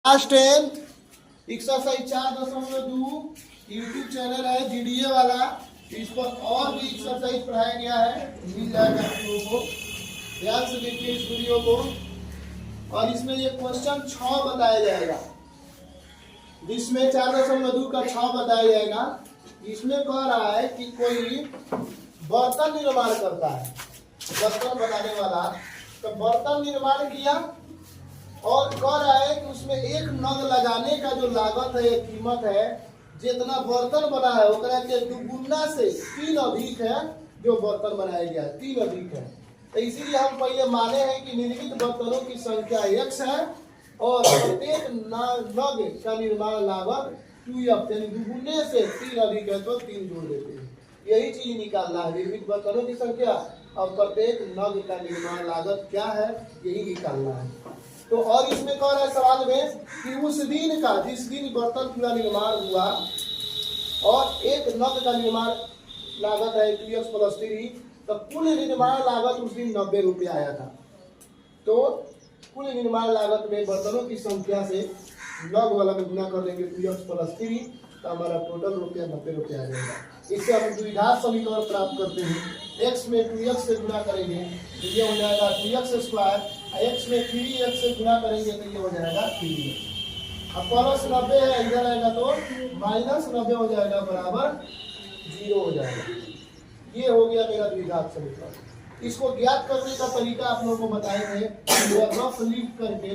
Class 10 exercise 4.2 YouTube channel है GDA वाला। इस पर और भी एक्सरसाइज पढ़ाया गया है, मिल जाएगा आप लोगों को। ध्यान से देखिए इस वीडियो को। और इसमें ये क्वेश्चन 6 बताया जाएगा, जिसमें 4.2 का 6 बताया जाएगा। इसमें कह रहा है कि कोई बर्तन निर्माण करता है, बर्तन बनाने वाला। तो बर्तन निर्माण किया और कह रहा है कि उसमें एक नग लगाने का जो लागत है, कीमत है, जितना बर्तन बना है ओकरा के दुगुना से 3 अधिक है जो बर्तन बनाया गया है, 3 अधिक है। तो इसीलिए हम पहले माने हैं कि निर्मित बर्तनों की संख्या x है और प्रत्येक नग का निर्माण लागत 2f, यानी दुगुने से 3 अधिक है तो 3 जोड़ देते हैं। यही चीज निकालना है, निर्मित बर्तनों की संख्या और प्रत्येक नग का निर्माण लागत क्या है, यही निकालना है। तो और इसमें कह रहा है सवाल में कि उस दिन का, जिस दिन बर्तन का निर्माण हुआ और एक नग का निर्माण लागत है 2x + 3, तो कुल निर्माण लागत उस दिन 90 रुपया आया था। तो कुल निर्माण लागत में बर्तनों की संख्या से नग वाला में गुना कर देंगे 2x + 3, तो हमारा टोटल रुपया 90 रुपया आ जाएगा। इससे हम द्विघात समीकरण प्राप्त करते हैं। x में 2x से गुना करेंगे तो ये हो जाएगा 2x², x में 3x से गुना करेंगे तो ये हो जाएगा 3x। अब प्लस 90 है, इधर आएगा तो -90 हो जाएगा, बराबर 0 हो जाएगा। ये हो गया मेरा द्विघात समीकरण। इसको ज्ञात करने का तरीका आप लोगों को बताए थे। रफ लिख करके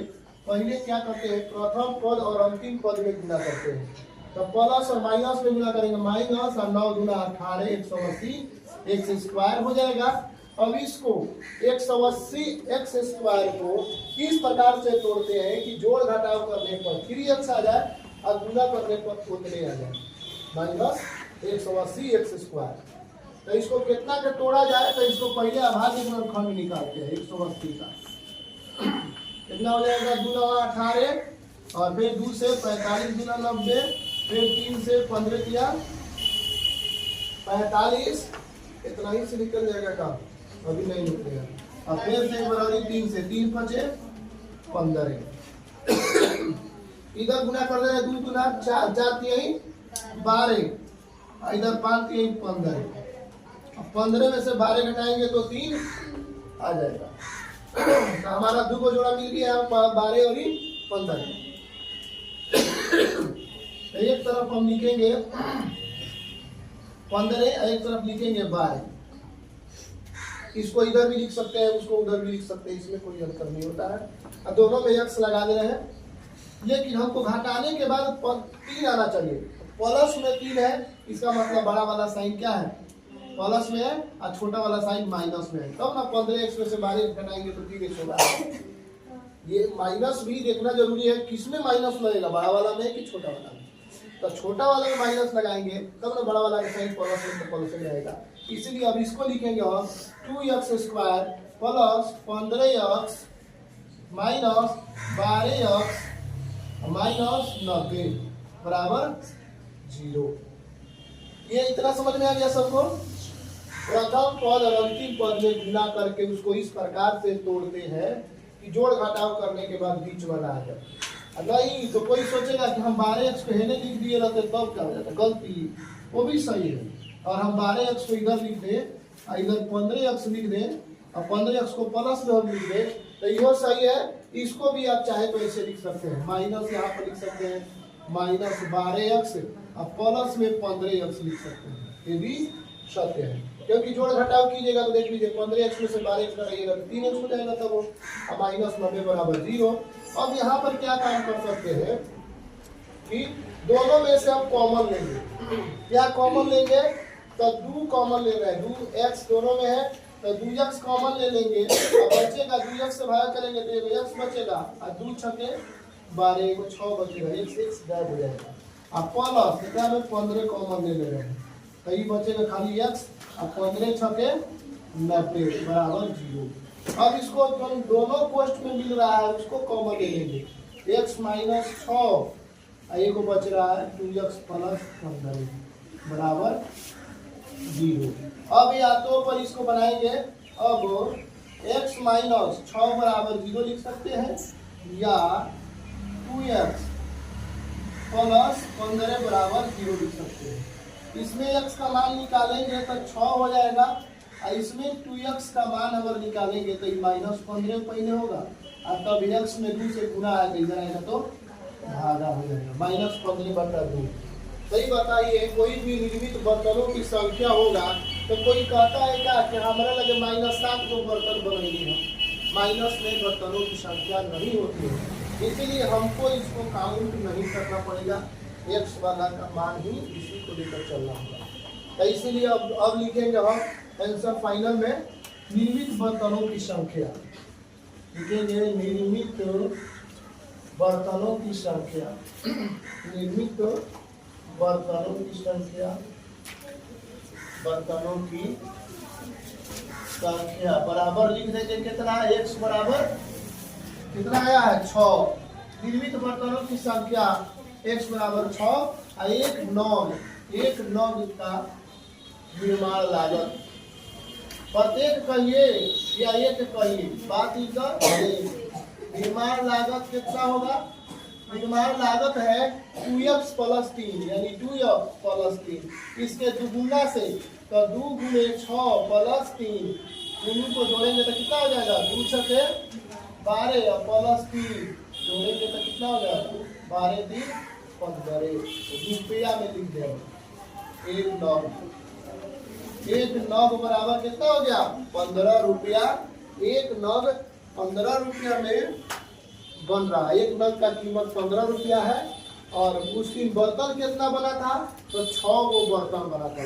पहले क्या करते हैं, प्रथम पद और अंतिम पद में गुना करते हैं। तो प्लस और माइनस में गुना करेंगे, माइनस और 9 × 18 180 x² हो जाएगा। अब इसको 180 x² को इस प्रकार से तोड़ते हैं कि जोड़ घटाव करने पर 3x आ जाए और गुना करने पर उतने आ जाए, -180 x²। तो इसको कितना के तोड़ा जाए, तो इसको पहले अभाज्य गुणनखंड निकालते हैं 180 का। कितना हो जाएगा, 2 × 18 और फिर 2 से 45 × 90, फिर 3 से 15 किया 45, इतना ही से निकल जाएगा काम, अभी नहीं निकलेगा। और फिर से बराबरी 3 से 3 बचे 15। इधर गुना कर देना, 2 × 4 4 12, इधर 5 3 15। 15 में से 12 घटाएंगे तो 3 आ जाएगा। तो हमारा 2 को जोड़ा मिल गया, 12 और 15। एक तरफ हम लिखेंगे 15, एक तरफ लिखेंगे 12। इसको इधर भी लिख सकते हैं, उसको उधर भी लिख सकते हैं, इसमें कोई अंतर नहीं होता है। और दोनों में x लगा दे रहे हैं, लेकिन हमको घटाने के बाद 3 आना चाहिए। प्लस में 3 है, इसका मतलब बड़ा वाला साइन क्या है, प्लस में है, और छोटा वाला साइन माइनस में है। तब ना 15x में से 12 घटाएंगे तो 3x होगा। ये माइनस भी देखना जरूरी है, किसमें माइनस लगेगा, बड़ा वाला में कि छोटा वाला में। तो छोटा वाला में माइनस लगाएंगे तब ना बड़ा वाला का साइन प्लस में तो प्लस में रहेगा। इसीलिए अब इसको लिखेंगे हम 2x² + 15x -12x -90 बराबर 0। ये इतना समझ में आ गया सबको। प्रथम पद और अंतिम पद में गुना करके उसको इस प्रकार से तोड़ते हैं कि जोड़ घटाव करने के बाद बीच वाला आ जाए। नहीं तो कोई सोचेगा कि हम 12x को हेने लिख दिए रहते तब क्या हो जाता, गलती, वो भी सही है। और हम 12x को इधर लिख दें और इधर 15x लिख दें और 15x को प्लस में हम लिख दें तो यह सही है। इसको भी आप चाहे तो ऐसे लिख सकते हैं, माइनस यहाँ पर लिख सकते हैं -12x और प्लस में 15x लिख सकते हैं, ये भी सत्य है। क्योंकि जोड़ घटाव कीजिएगा तो देख लीजिए 15x में से 12x घटाइएगा तो 3x हो जाएगा, तब वो -90 बराबर 0। अब यहाँ पर क्या काम कर सकते हैं कि दोनों में से हम कॉमन लेंगे। क्या कॉमन लेंगे, तो 2 कॉमन ले रहे हैं, 2x दोनों में है तो 2x कॉमन ले लेंगे और बचेगा 2x से भाग करेंगे तो x बचेगा और 2 छके 12 को 6 बचेगा, x गायब हो जाएगा। अब प्लस कितना में 15 कॉमन ले रहे हैं तो ये बचेगा खाली x और 15 छके 90 बराबर 0। अब इसको जो दोनों कोष्ठ में मिल रहा है उसको कॉमन ले लेंगे, x - 6 और ये को बच रहा है 2x + 15 बराबर 0। अब या तो पर इसको बनाएंगे, अब x - 6 बराबर 0 लिख सकते हैं या 2x प्लस 15 बराबर 0 लिख सकते हैं। इसमें x का मान निकालेंगे तो 6 हो जाएगा और इसमें 2x का मान अगर निकालेंगे तो -15 पहले होगा और तब x में 2 से गुना आएगा, इधर आएगा तो भागा हो जाएगा। -15/2। सही बताइए, कोई भी निर्मित बर्तनों की संख्या होगा तो कोई कहता है क्या कि हमारा लगे -7 को बर्तन बनाएंगे हम, माइनस में बर्तनों की संख्या नहीं होती है, इसीलिए हमको इसको काउंट नहीं करना पड़ेगा, एक्स वाला का मान ही इसी को लेकर चलना होगा। तो इसीलिए अब लिखेंगे हम आंसर फाइनल में निर्मित बर्तनों की संख्या, लिखेंगे निर्मित बर्तनों की संख्या, निर्मित बर्तनों की संख्या, बर्तनों की संख्या बराबर लिख देंगे कितना, x बराबर कितना आया है 6। निर्मित बर्तनों की संख्या x बराबर 6 और एक नग का निर्माण लागत, प्रत्येक कहिए या एक कहिए, बात इधर निर्माण लागत कितना होगा, निर्माण लागत है 2x + 3 यानी 2x + 3, इसके दुगुना से तो 2 × 6 + 3, दोनों को जोड़ेंगे तो कितना हो जाएगा, 2 × 6 = 12 और +3 जोड़ेंगे तो कितना हो जाएगा, 12 × 3 = 15। रुपया में लिख देंगे एक नग बराबर कितना हो गया, 15 रुपया। एक नग 15 रुपया में बन रहा है, एक नग का कीमत 15 रुपया है और उस दिन बर्तन कितना बना था, तो 6 गो बर्तन बना था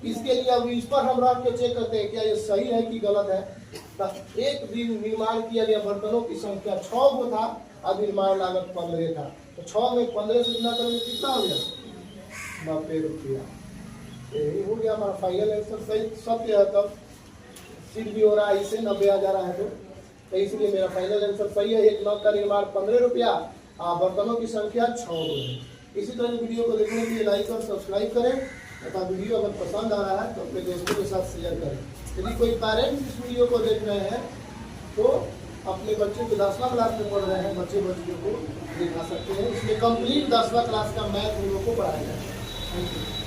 इसके लिए। अब इस पर हम रख के चेक करते हैं क्या ये सही है कि गलत है। तो एक दिन निर्माण किया गया बर्तनों की संख्या 6 गो था और निर्माण लागत 15 था, तो 6 में 15 से गुना करेंगे कितना हो गया, 90 रुपया। यही हो गया हमारा फाइनल आंसर, सही सत्य है। तब सिर भी हो रहा है, इसे 90 आ जा रहा है तो इसलिए मेरा फाइनल आंसर सही है। एक नग का निर्माण 15 रुपया, बर्तनों की संख्या 6 है। इसी तरह वीडियो को देखने के लिए लाइक और सब्सक्राइब करें तथा वीडियो अगर पसंद आ रहा है तो अपने दोस्तों के साथ शेयर करें। यदि कोई पेरेंट्स इस वीडियो को देख रहे हैं तो अपने बच्चे को 10वां क्लास में पढ़ रहे हैं बच्चियों को दिखा सकते हैं, इसलिए कंप्लीट 10वां क्लास का मैथ उन लोगों को पढ़ाया जाए। Thank you.